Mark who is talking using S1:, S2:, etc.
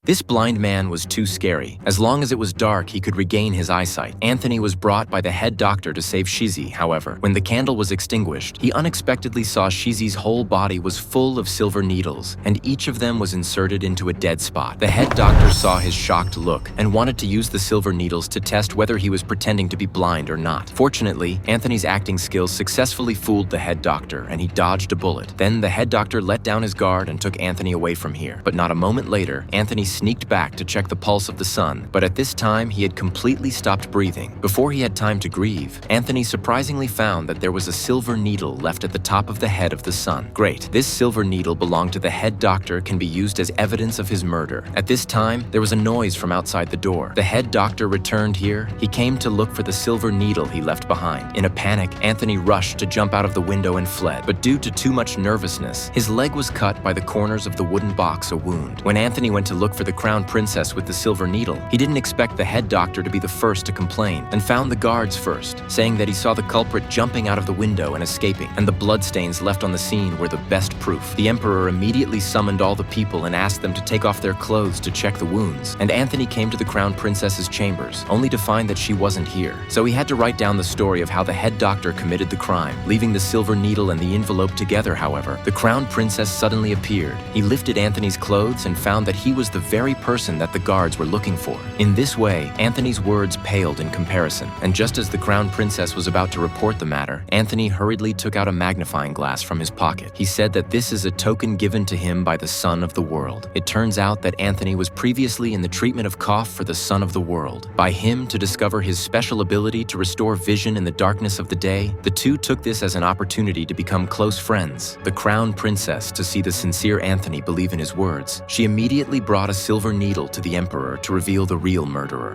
S1: This blind man was too scary. As long as it was dark, he could regain his eyesight. Anthony was brought by the head doctor to save Shizi, however. When the candle was extinguished, he unexpectedly saw Shizi's whole body was full of silver needles, and each of them was inserted into a dead spot. The head doctor saw his shocked look and wanted to use the silver needles to test whether he was pretending to be blind or not. Fortunately, Anthony's acting skills successfully fooled the head doctor, and he dodged a bullet. Then the head doctor let down his guard and took Anthony away from here. But not a moment later, Anthony sneaked back to check the pulse of the sun, but at this time he had completely stopped breathing. Before he had time to grieve, Anthony surprisingly found that there was a silver needle left at the top of the head of the sun. Great, this silver needle belonged to the head doctor, can be used as evidence of his murder. At this time, there was a noise from outside the door. The head doctor returned here. He came to look for the silver needle he left behind. In a panic, Anthony rushed to jump out of the window and fled, but due to too much nervousness, his leg was cut by the corners of the wooden box, a wound. When Anthony went to look for the crown princess with the silver needle, he didn't expect the head doctor to be the first to complain, and found the guards first, saying that he saw the culprit jumping out of the window and escaping, and the bloodstains left on the scene were the best proof. The emperor immediately summoned all the people and asked them to take off their clothes to check the wounds, and Anthony came to the crown princess's chambers, only to find that she wasn't here. So he had to write down the story of how the head doctor committed the crime, leaving the silver needle and the envelope together. However, the crown princess suddenly appeared. He lifted Anthony's clothes and found that he was the very person that the guards were looking for. In this way, Anthony's words paled in comparison, and just as the crown princess was about to report the matter, Anthony hurriedly took out a magnifying glass from his pocket. He said that this is a token given to him by the Sun of the World. It turns out that Anthony was previously in the treatment of cough for the Sun of the World. By him to discover his special ability to restore vision in the darkness of the day, the two took this as an opportunity to become close friends. The crown princess, to see the sincere Anthony believe in his words, she immediately brought a silver needle to the emperor to reveal the real murderer.